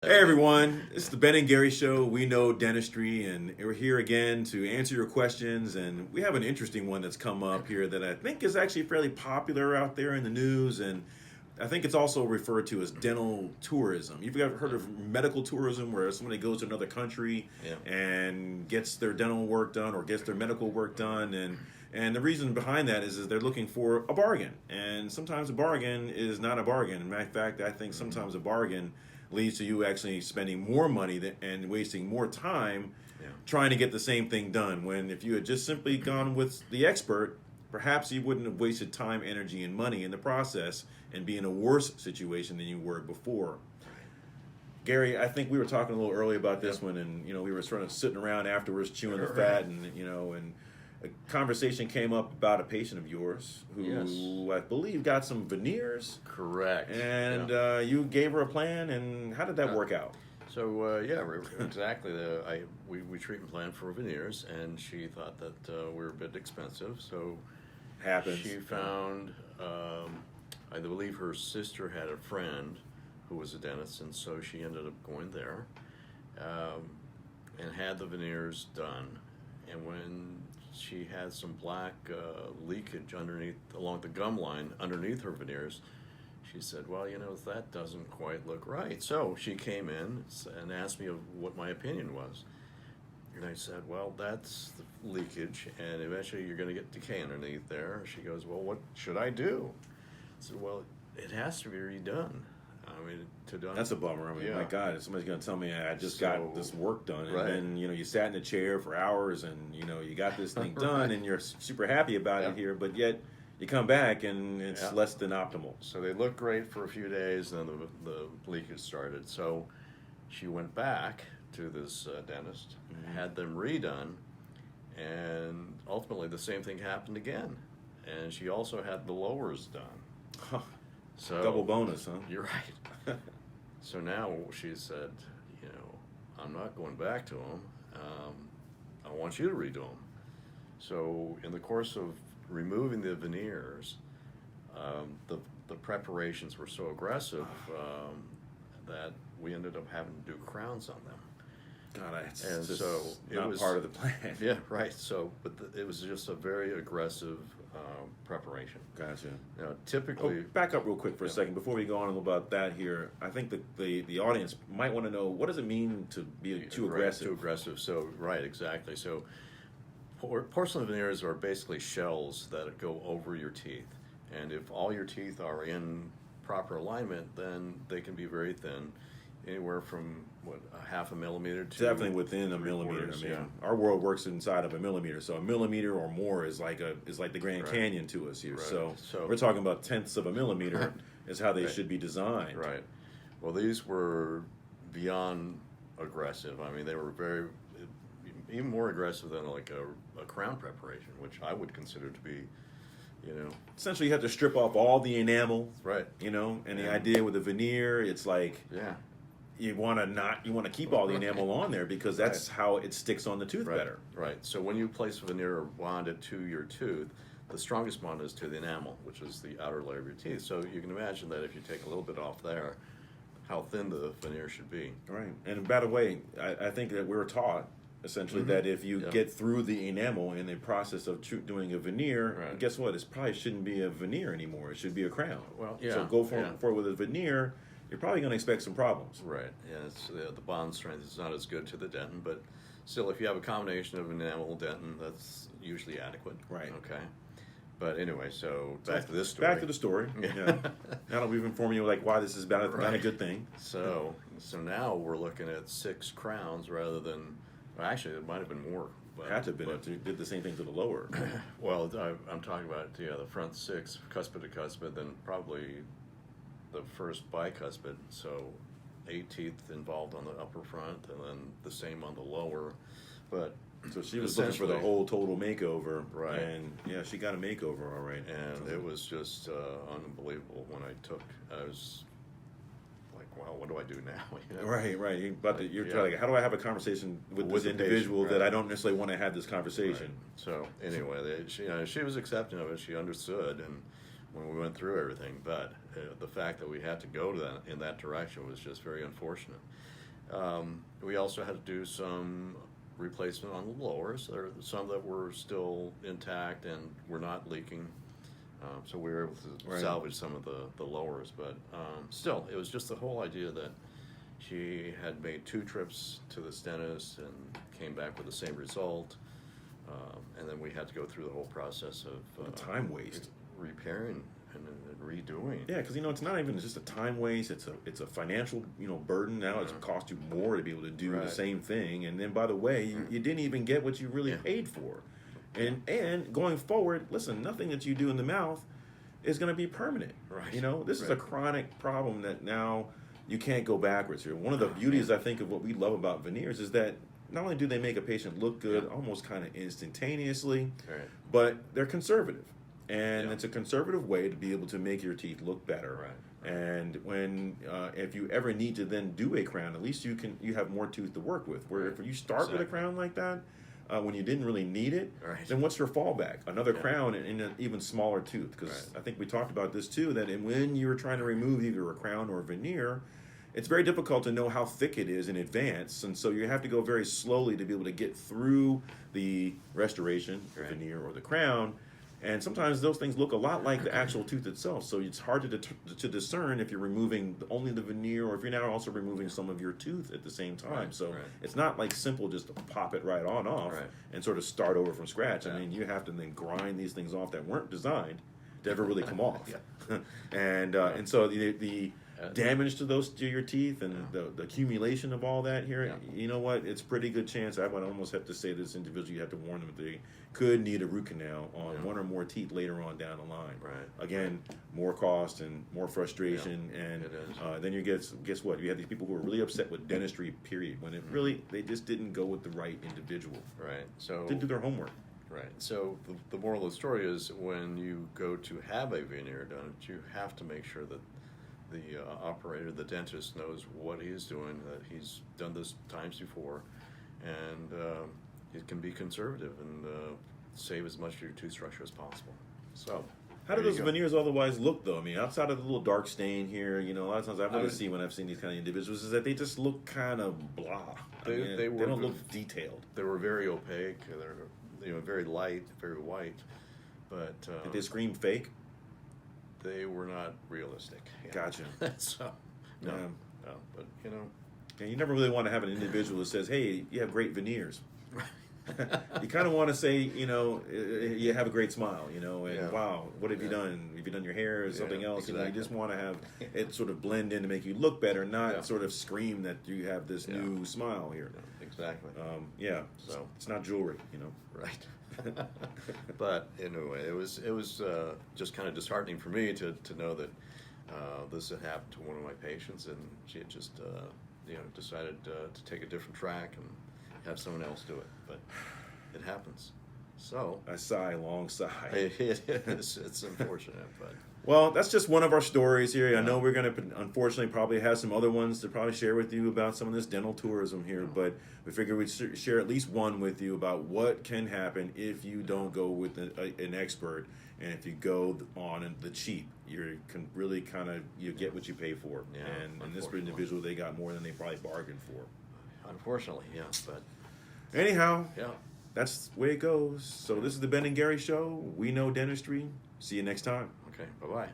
Hey everyone, it's the Ben and Gary Show. We know dentistry, and we're here again to answer your questions. And we have an interesting one that's come up here that I think is actually fairly popular out there in the news. And I think it's also referred to as dental tourism. You've ever heard of medical tourism, where somebody goes to another country and gets their dental work done or gets their medical work done, and the reason behind that is they're looking for a bargain. And sometimes a bargain is not a bargain. In fact, I think sometimes a bargain leads to you actually spending more money and wasting more time trying to get the same thing done. When if you had just simply gone with the expert, perhaps you wouldn't have wasted time, energy, and money in the process and be in a worse situation than you were before. Gary, I think we were talking a little early about this one, and we were sort of sitting around afterwards chewing the fat, and a conversation came up about a patient of yours who I believe got some veneers. Correct. And you gave her a plan, and how did that work out? So exactly. We treatment plan for veneers, and she thought that we were a bit expensive. So Happens. she found, I believe her sister had a friend who was a dentist, and so she ended up going there and had the veneers done. And when she had some black leakage along the gum line underneath her veneers, she said, well, that doesn't quite look right. So she came in and asked me what my opinion was. And I said, well, that's the leakage, and eventually you're going to get decay underneath there. She goes, well, what should I do? I said, well, it has to be redone. That's a bummer. My God, somebody's going to tell me I just got this work done, and then you sat in a chair for hours, and you got this thing done, and you're super happy about it here, but yet you come back and it's less than optimal. So they looked great for a few days, and then the leakage started. So she went back to this dentist, had them redone, and ultimately the same thing happened again. And she also had the lowers done. Huh. So double bonus, huh? You're right. So now she said, I'm not going back to them. I want you to redo them. So in the course of removing the veneers, the preparations were so aggressive that we ended up having to do crowns on them. God, it's and just so it not was part of the plan. Yeah, right. So, but it was just a very aggressive preparation. Gotcha. Now, typically, back up real quick for a second before we go on about that here. I think the audience might want to know, what does it mean to be too aggressive? Too aggressive. So, right, exactly. So, porcelain veneers are basically shells that go over your teeth, and if all your teeth are in proper alignment, then they can be very thin. Anywhere from a half a millimeter to definitely within a millimeter. Our world works inside of a millimeter, so a millimeter or more is like the Grand Canyon to us here. Right. So we're talking about tenths of a millimeter is how they should be designed. Right. Well, these were beyond aggressive. They were even more aggressive than like a crown preparation, which I would consider to be. Essentially, you have to strip off all the enamel, right? And the idea with the veneer, it's like you want to keep all the enamel on there because that's how it sticks on the tooth better. Right. So when you place a veneer or bond it to your tooth, the strongest bond is to the enamel, which is the outer layer of your teeth. So you can imagine that if you take a little bit off there, how thin the veneer should be. Right. And by the way, I think that we're taught essentially that if you get through the enamel in the process of doing a veneer, guess what? It probably shouldn't be a veneer anymore. It should be a crown. Well, so go for with a veneer. You're probably going to expect some problems. Right. Yeah. The bond strength is not as good to the dentin, but still, if you have a combination of enamel and dentin, that's usually adequate. Right. Okay. But anyway, so back to this story. Back to the story. Yeah. Now that we've informed you why this is not a good thing. So now we're looking at 6 crowns rather than. Actually, it might have been more. It had to have been if you did the same thing to the lower. Well, I'm talking about the front 6, cuspid to cuspid, then probably the first bicuspid. So 8 teeth involved on the upper front, and then the same on the lower. But so she was looking for the whole total makeover, right? And she got a makeover, all right. And it was just unbelievable when I was. Well, what do I do now? Right. You're trying how do I have a conversation with this individual that I don't necessarily want to have this conversation? Right. So anyway, she was accepting of it. She understood, and when we went through everything. But the fact that we had to go to that in that direction was just very unfortunate. We also had to do some replacement on the lowers. There are some that were still intact and were not leaking. So we were able to salvage some of the lowers, but still, it was just the whole idea that she had made 2 trips to the dentist and came back with the same result, and then we had to go through the whole process of time waste, repairing and redoing. Yeah, because it's not even just a time waste; it's a financial burden. Now it's cost you more to be able to do the same thing, and then by the way, you didn't even get what you really paid for. And going forward, listen, nothing that you do in the mouth is going to be permanent. Right. This is a chronic problem that now you can't go backwards here. One of the beauties, I think, of what we love about veneers is that not only do they make a patient look good almost kind of instantaneously, but they're conservative. And it's a conservative way to be able to make your teeth look better. And when if you ever need to then do a crown, at least you have more tooth to work with. Where if you start with a crown like that, when you didn't really need it, then what's your fallback? Another crown in an even smaller tooth. Because I think we talked about this too, that when you're trying to remove either a crown or a veneer, it's very difficult to know how thick it is in advance. And so you have to go very slowly to be able to get through the restoration, veneer, or the crown. And sometimes those things look a lot like the actual tooth itself. So it's hard to discern if you're removing only the veneer or if you're now also removing some of your tooth at the same time. So it's not like simple just to pop it right on off and sort of start over from scratch. I mean, you have to then grind these things off that weren't designed to ever really come off. And so the damage to your teeth and the accumulation of all that here, you know what? It's a pretty good chance. I would almost have to say to this individual, you have to warn them that they could need a root canal on one or more teeth later on down the line. Again, more cost and more frustration, and then you guess what? You have these people who are really upset with dentistry, period, when it really, they just didn't go with the right individual. So didn't do their homework. So the moral of the story is when you go to have a veneer done, you have to make sure that the operator, the dentist, knows what he is doing, that he's done this times before, and it can be conservative and save as much of your tooth structure as possible. So, how do those veneers otherwise look, though? I mean, outside of the little dark stain here, a lot of times I've always seen when I've seen these kind of individuals is that they just look kind of blah. They don't look detailed. They were very opaque. They're very light, very white. But did they scream fake? They were not realistic. Gotcha. So, no, but and you never really want to have an individual that says, "Hey, you have great veneers." You kind of want to say, you have a great smile, and wow, what have you done? Have you done your hair or something else? Exactly. You just want to have it sort of blend in to make you look better, not sort of scream that you have this new smile here. Exactly. So it's not jewelry, Right. But anyway, it was just kind of disheartening for me to know that this had happened to one of my patients, and she had just decided to take a different track and have someone else do it. But it happens. So I sigh, long sigh. It is. It's unfortunate, but. Well, that's just one of our stories here. I know we're going to, unfortunately, probably have some other ones to probably share with you about some of this dental tourism here, but we figured we'd share at least one with you about what can happen if you don't go with an expert, and if you go on the cheap, you can really kind of get what you pay for. And this individual, they got more than they probably bargained for. Unfortunately, yes, but anyhow, that's the way it goes. So this is the Ben and Gary Show. We know dentistry. See you next time. Okay, bye-bye.